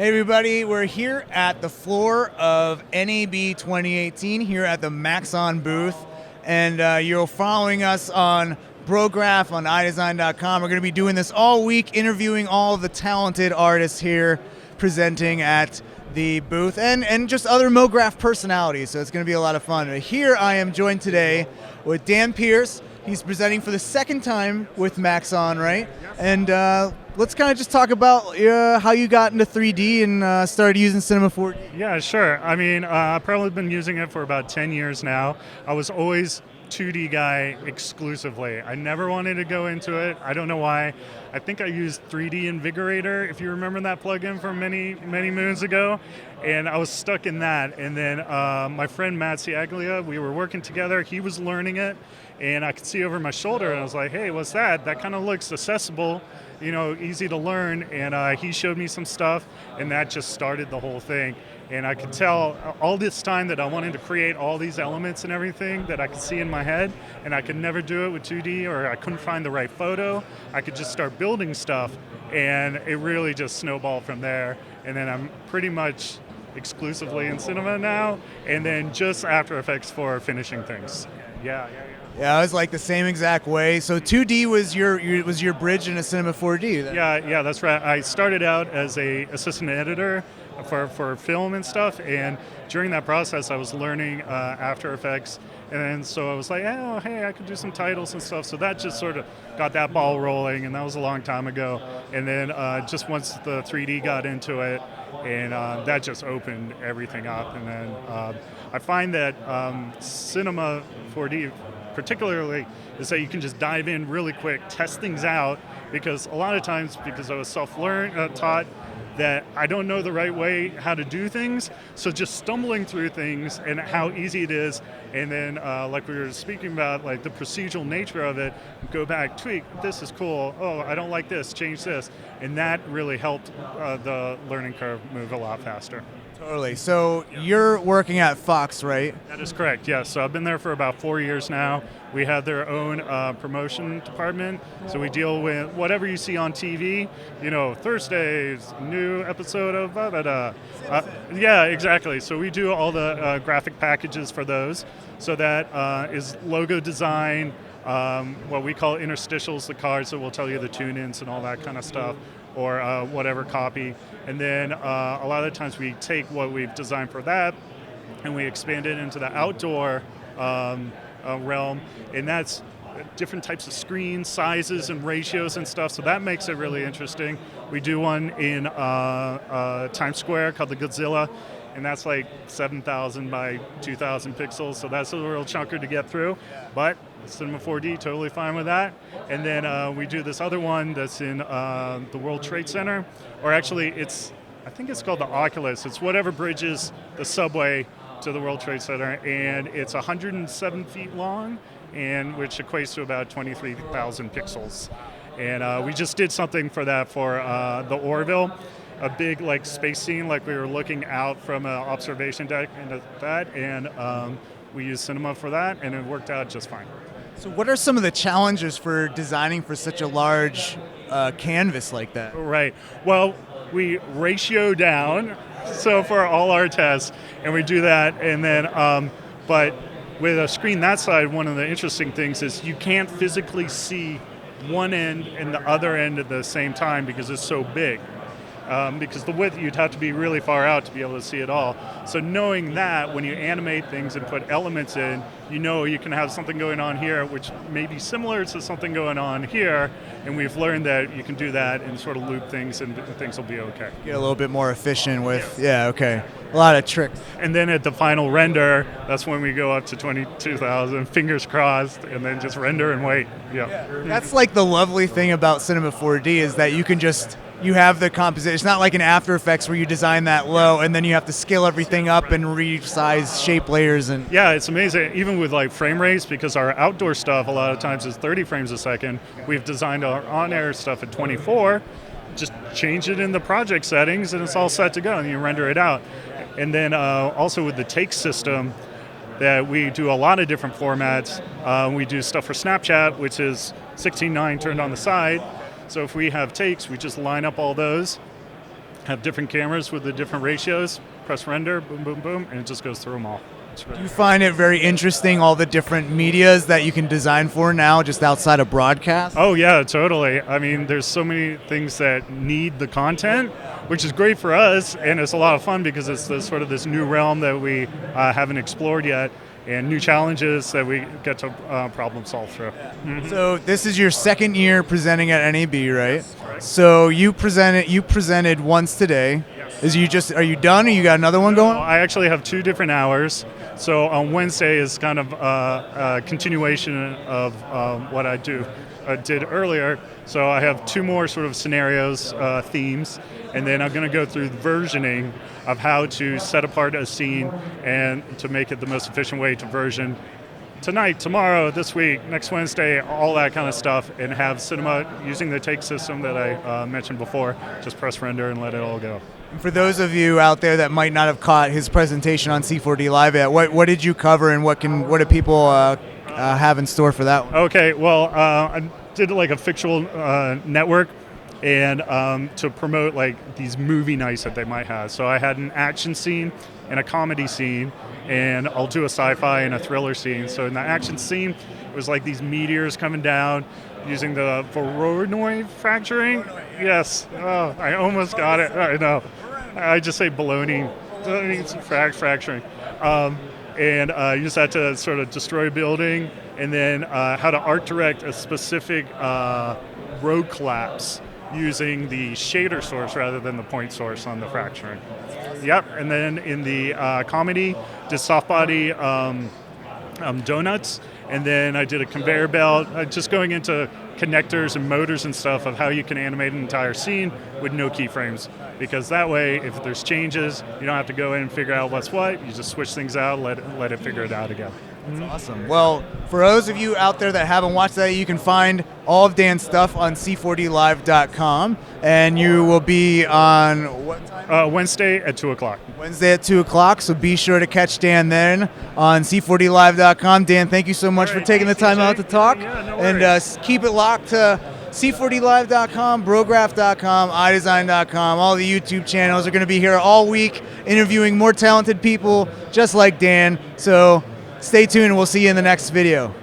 Hey everybody, we're here at the floor of NAB 2018 here at the Maxon booth, and you're following us on Brograph on iDesign.com. We're going to be doing this all week, interviewing all of the talented artists here presenting at the booth and just other MoGraph personalities, so it's going to be a lot of fun. Here I am joined today with Dan Pierse. He's presenting for the second time with Maxon, right? Yes. And let's kind of just talk about how you got into 3D and started using Cinema 4D. Yeah, sure. I mean, I've probably been using it for about 10 years now. I was always 2D guy exclusively. I never wanted to go into it. I don't know why. I think I used 3D Invigorator, if you remember that plugin from many moons ago, and I was stuck in that. And then my friend Matt Ciaglia, we were working together. He was learning it, and I could see over my shoulder, and I was like, hey, what's that? That kind of looks accessible, you know, easy to learn. And he showed me some stuff, and that just started the whole thing. And I could tell all this time that I wanted to create all these elements and everything that I could see in my head, and I could never do it with 2D, or I couldn't find the right photo. I could just start building stuff, and it really just snowballed from there. And then I'm pretty much exclusively in cinema now, and then just After Effects for finishing things. Yeah. Yeah, I was like the same exact way. So 2D was your bridge into Cinema 4D. Yeah, that's right. I started out as a assistant editor for film and stuff, and during that process I was learning After Effects, and then so I was like, oh, hey, I could do some titles and stuff. So that just sort of got that ball rolling, and that was a long time ago. And then just once the 3D got into it, and that just opened everything up. And then I find that Cinema 4D particularly is that you can just dive in really quick, test things out, because a lot of times, because I was self-taught, that I don't know the right way how to do things, so just stumbling through things and how easy it is, and then like we were speaking about, like the procedural nature of it, go back, tweak, this is cool, oh, I don't like this, change this, and that really helped the learning curve move a lot faster. Totally. So you're working at Fox, right? That is correct, yes. So I've been there for about 4 years now. We have their own promotion department, so we deal with whatever you see on TV, you know, Thursdays, new episode of blah, blah, blah. Yeah, exactly. So we do all the graphic packages for those. So that is logo design, what we call interstitials, the cards that will tell you the tune-ins and all that kind of stuff, or whatever copy. And then a lot of times we take what we've designed for that and we expand it into the outdoor realm, and that's different types of screens, sizes, and ratios and stuff, so that makes it really interesting. We do one in Times Square called the Godzilla, and that's like 7,000 by 2,000 pixels, so that's a real chunker to get through, but Cinema 4D, totally fine with that. And then we do this other one that's in the World Trade Center, or actually I think it's called the Oculus. It's whatever bridges the subway to the World Trade Center, and it's 107 feet long, and which equates to about 23,000 pixels. And we just did something for that for the Orville, a big like space scene, like we were looking out from an observation deck into that, and we used cinema for that, and it worked out just fine. So what are some of the challenges for designing for such a large canvas like that? Right. Well, we ratio down, so for all our tests, and we do that, and then, but with a screen that side, one of the interesting things is you can't physically see one end and the other end at the same time because it's so big. Because the width, you'd have to be really far out to be able to see it all. So knowing that, when you animate things and put elements in, you know you can have something going on here which may be similar to something going on here, and we've learned that you can do that and sort of loop things, and things will be okay. Get a little bit more efficient with, yeah, okay. A lot of tricks. And then at the final render, that's when we go up to 22,000, fingers crossed, and then just render and wait. Yeah. That's like the lovely thing about Cinema 4D is that you have the composition. It's not like in After Effects where you design that low and then you have to scale everything up and resize shape layers. And yeah, it's amazing. Even with like frame rates, because our outdoor stuff a lot of times is 30 frames a second, we've designed our on-air stuff at 24. Just change it in the project settings and it's all set to go, and you render it out. And then also with the take system, that we do a lot of different formats. We do stuff for Snapchat, which is 16:9 turned on the side. So if we have takes, we just line up all those have different cameras with the different ratios, press render, boom, boom, boom, and it just goes through them all. Do you find it very interesting, all the different medias that you can design for now, just outside of broadcast? Oh yeah, totally. I mean, there's so many things that need the content, which is great for us, and it's a lot of fun because it's sort of this new realm that we haven't explored yet, and new challenges that we get to problem solve through. Mm-hmm. So this is your second year presenting at NAB, right? Right. So you presented once today. Yes. Are you done, or you got another one going? I actually have 2 different hours. So on Wednesday is kind of a continuation of what I did earlier. So I have 2 more sort of scenarios, themes, and then I'm going to go through the versioning of how to set apart a scene and to make it the most efficient way to version tonight, tomorrow, this week, next Wednesday, all that kind of stuff, and have cinema using the take system that I mentioned before. Just press render and let it all go. For those of you out there that might not have caught his presentation on C4D Live yet, what did you cover, and what do people have in store for that one? Okay, well, I did like a fictional network, and to promote like these movie nights that they might have. So I had an action scene and a comedy scene, and I'll do a sci-fi and a thriller scene. So in the action scene, it was like these meteors coming down using the Voronoi fracturing. Yes, oh, I almost got it. I know. I just say baloney. It's fracturing. And you just had to sort of destroy a building, and then how to art direct a specific road collapse using the shader source rather than the point source on the fracturing. Yep, and then in the comedy, did soft body donuts, and then I did a conveyor belt, just going into connectors and motors and stuff of how you can animate an entire scene with no keyframes. Because that way, if there's changes, you don't have to go in and figure out what's what. You just switch things out, let it figure it out again. That's awesome. Well, for those of you out there that haven't watched that, you can find all of Dan's stuff on c4dlive.com, and you will be on what time? Wednesday at 2 o'clock. Wednesday at 2 o'clock, so be sure to catch Dan then on c4dlive.com. Dan, thank you so much for taking the time out to talk. Yeah, no worries. And keep it locked to c4dlive.com, brograph.com, iDesign.com. All the YouTube channels are going to be here all week interviewing more talented people just like Dan. So stay tuned, and we'll see you in the next video.